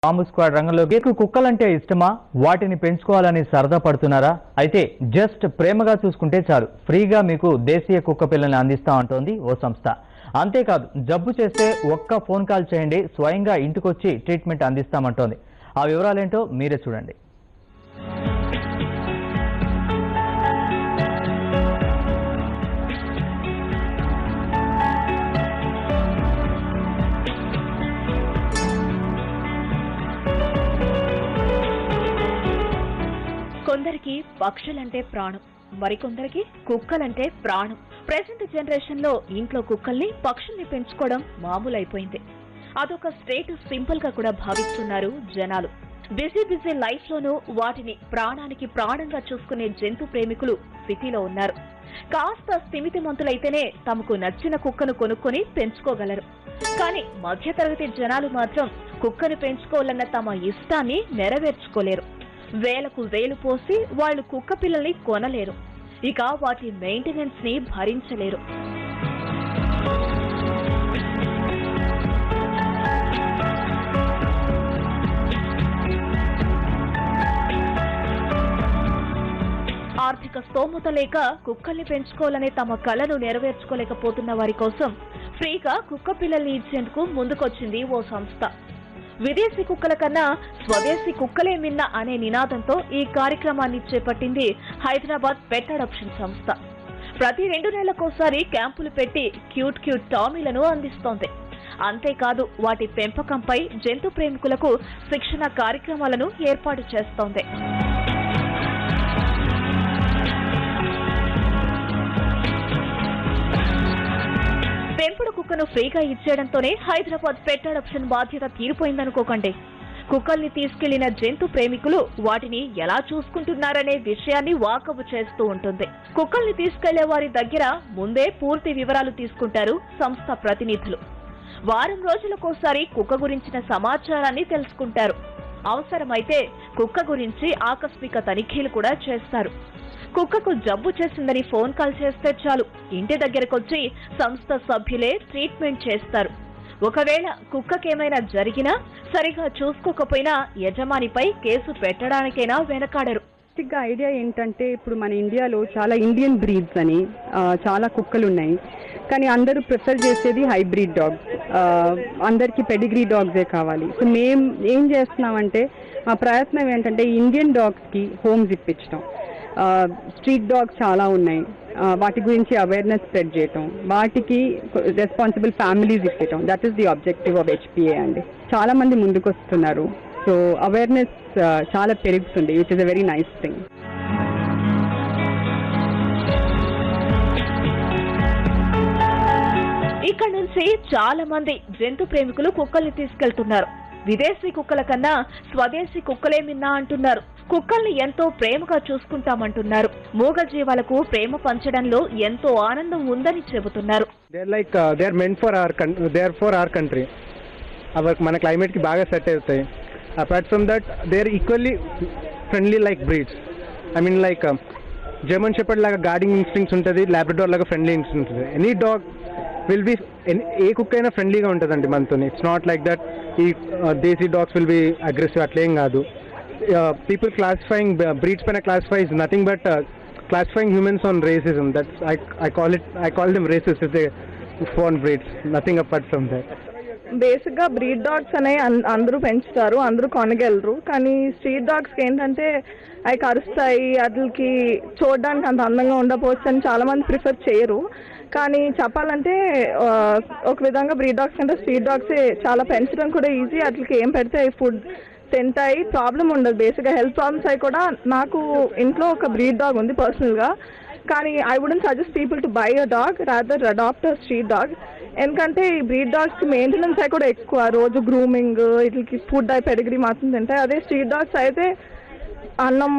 Bomb squad రంగంలో మీకు కుక్కలంటే ఇష్టమా? వాటిని పెంచుకోవాలని సరదా పడుతున్నారా? అయితే జస్ట్ ప్రేమగా చూసుకుంటే చాలు, ఫ్రీగా మీకు దేశీయ కుక్క పిల్లల్ని అందిస్తామంటోంది ఓ సంస్థ. అంతేకాదు, జబ్బు చేస్తే ఒక్క ఫోన్ కాల్ చేయండి, స్వయంగా ఇంటికొచ్చి ట్రీట్మెంట్ అందిస్తామంటోంది. ఆ వివరాలేంటో మీరే చూడండి. కొందరికి పక్షులంటే ప్రాణం, మరికొందరికి కుక్కలంటే ప్రాణం. ప్రెసెంట్ జనరేషన్ లో ఇంట్లో కుక్కల్ని పక్షుల్ని పెంచుకోవడం మామూలైపోయింది. అదొక స్టేటస్ సింపుల్ గా కూడా భావిస్తున్నారు జనాలు. బిజీ లైఫ్ లోనూ వాటిని ప్రాణానికి ప్రాణంగా చూసుకునే జంతు ప్రేమికులు సిటీలో ఉన్నారు. కాస్త స్థిమితిమంతులైతేనే తమకు నచ్చిన కుక్కను కొనుక్కొని పెంచుకోగలరు. కానీ మధ్యతరగతి జనాలు మాత్రం కుక్కను పెంచుకోవాలన్న తమ ఇష్టాన్ని నెరవేర్చుకోలేరు. వేలకు వేలు పోసి వాళ్లు కుక్క పిల్లల్ని కొనలేరు, ఇక వాటి మెయింటెనెన్స్ ని భరించలేరు. ఆర్థిక స్తోమత లేక కుక్కల్ని పెంచుకోవాలనే తమ కలను నెరవేర్చుకోలేకపోతున్న వారి కోసం ఫ్రీగా కుక్క పిల్లల్ని ఇచ్చేందుకు ముందుకొచ్చింది ఓ సంస్థ. విదేశీ కుక్కల కన్నా స్వదేశీ కుక్కలే మిన్న అనే నినాదంతో ఈ కార్యక్రమాన్ని చేపట్టింది హైదరాబాద్ పెట్ అడాప్షన్ సంస్థ. ప్రతి 2 నెలలకోసారి క్యాంపులు పెట్టి క్యూట్ టామీలను అందిస్తోంది. అంతేకాదు, వాటి పెంపకంపై జంతు ప్రేమికులకు శిక్షణ కార్యక్రమాలను ఏర్పాటు చేస్తోంది. పెంపుడు కుక్కను ఫ్రీగా ఇచ్చేయడంతోనే హైదరాబాద్ పెట్ అడాప్షన్ బాధ్యత తీరిపోయిందనుకోకండి. కుక్కల్ని తీసుకెళ్లిన జంతు ప్రేమికులు వాటిని ఎలా చూసుకుంటున్నారనే విషయాన్ని వాకబు చేస్తూ ఉంటుంది. కుక్కల్ని తీసుకెళ్లే వారి దగ్గర ముందే పూర్తి వివరాలు తీసుకుంటారు సంస్థ ప్రతినిధులు. వారం రోజులకోసారి కుక్క గురించిన సమాచారాన్ని తెలుసుకుంటారు. అవసరమైతే కుక్క గురించి ఆకస్మిక తనిఖీలు కూడా చేస్తారు. కుక్కకు జబ్బు చేసిందని ఫోన్ కాల్ చేస్తే చాలు, ఇంటి దగ్గరకొచ్చి సంస్థ సభ్యులే ట్రీట్మెంట్ చేస్తారు. ఒకవేళ కుక్కకేమైనా జరిగినా, సరిగా చూసుకోకపోయినా యజమానిపై కేసు పెట్టడానికైనా వెనకాడరు. ఐడియా ఏంటంటే, ఇప్పుడు మన ఇండియాలో చాలా ఇండియన్ బ్రీడ్స్ అని చాలా కుక్కలు ఉన్నాయి. కానీ అందరూ ప్రిఫర్ చేసేది హైబ్రిడ్ డాగ్స్. అందరికీ పెడిగ్రీ డాగ్సే కావాలి. సో మేము ఏం చేస్తున్నామంటే, మా ప్రయత్నం ఏంటంటే ఇండియన్ డాగ్స్కి హోమ్స్ ఇప్పించడం. స్ట్రీట్ డాగ్స్ చాలా ఉన్నాయి, వాటి గురించి అవేర్నెస్ స్ప్రెడ్ చేయటం, వాటికి రెస్పాన్సిబుల్ ఫ్యామిలీస్ ఇప్పించడం. That is the objective of HPA అండి. చాలా మంది ముందుకు వస్తున్నారు. సో అవేర్నెస్ చాలా పెరుగుతుంది, which is a very nice thing. ఇక్కడ నుంచి చాలా మంది జంతు ప్రేమికులు కుక్కల్ని తీసుకెళ్తున్నారు. విదేశీ కుక్కల కన్నా స్వదేశీ కుక్కలే మిన్నా అంటున్నారు. కుక్కల్ని ఎంతో ప్రేమగా చూసుకుంటామంటున్నారు. మూగ జీవాలకు ప్రేమ పంచడంలో ఎంతో ఆనందం ఉందని చెబుతున్నారు. మన క్లైమేట్ కి బాగా సెట్ అవుతాయి. Apart from that they are equally friendly like breeds. I mean like German shepherd లాగా గార్డింగ్ ఇన్స్టింక్ట్స్ ఉంటుంది, లాబ్రడార్ లాగా ఫ్రెండ్లీ ఇన్స్టింక్ట్స్ ఉంటుంది. ఎనీ డాగ్ విల్ బి, ఏ కుక్క అయినా ఫ్రెండ్లీగా ఉంటుందండి మనతో. ఇట్స్ నాట్ లైక్ దట్ ఈ దేశీ డాగ్స్ విల్ బి అగ్రెసివ్, అట్లేం కాదు. People classifying breeds pena classify is nothing but classifying humans on racism. That's I call them racist if they form breeds. Nothing apart from that. Basic గా breed dogs అనేవి అందరూ పెంచుతారు, అందరూ కొనగలరు. కానీ street dogs ఏంటంటే అవి కరుస్తాయి, వాటికి చూడడానికి అంత అందంగా ఉండకపోవచ్చు అని చాలా మంది ప్రిఫర్ చేయరు. కానీ చెప్పాలంటే ఒక విధంగా బ్రీడ్ డాగ్స్ కంటే స్ట్రీట్ డాగ్స్ చాలా పెంచడం కూడా ఈజీ. వాటికి ఏం పెడితే ఫుడ్ తింటాయి, ప్రాబ్లం ఉండదు. బేసిక్గా హెల్త్ ప్రాబ్లమ్స్ అవి కూడా. నాకు ఇంట్లో ఒక బ్రీడ్ డాగ్ ఉంది పర్సనల్గా, కానీ I wouldn't suggest people to buy a dog, rather adopt a street dog. ఎందుకంటే ఈ బ్రీడ్ డాగ్స్ మెయింటెనెన్స్ అవి కూడా ఎక్కువ, రోజు గ్రూమింగ్, వీటికి ఫుడ్ అవి పెడిగ్రీ మాత్రం తింటాయి. అదే స్ట్రీట్ డాగ్స్ అయితే అన్నం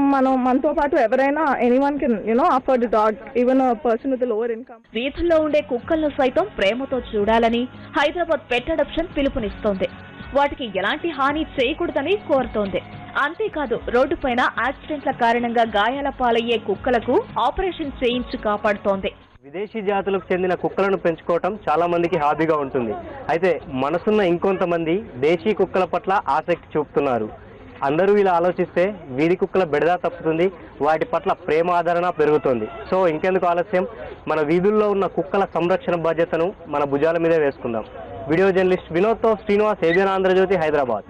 మనతో పాటు ఎవరైనా anyone can afford the dog, even a person with lower income. వీధుల్లో ఉండే కుక్కలను సైతం ప్రేమతో చూడాలని హైదరాబాద్ పెట్ అడాప్షన్ పిలుపునిస్తోంది. వాటికి ఎలాంటి హాని చేయకూడదని కోరుతోంది. అంతేకాదు, రోడ్డుపైన యాక్సిడెంట్ల కారణంగా గాయాల పాలయ్యే కుక్కలకు ఆపరేషన్ చేయించి కాపాడుతోంది. విదేశీ జాతులకు చెందిన కుక్కలను పెంచుకోవటం చాలా మందికి హాబీగా ఉంటుంది. అయితే మనసున్న ఇంకొంతమంది దేశీ కుక్కల పట్ల ఆసక్తి చూపుతున్నారు. అందరూ ఇలా ఆలోచిస్తే వీధి కుక్కల బెడద తప్పుతుంది, వాటి పట్ల ప్రేమ ఆదరణ పెరుగుతుంది. సో ఇంకెందుకు ఆలస్యం, మన వీధుల్లో ఉన్న కుక్కల సంరక్షణ బాధ్యతను మన భుజాల మీదే వేసుకుందాం. వీడియో జర్నలిస్ట్ వినోద్తో శ్రీనివాస్, ఏబిఎన్ ఆంధ్రజ్యోతి, హైదరాబాద్.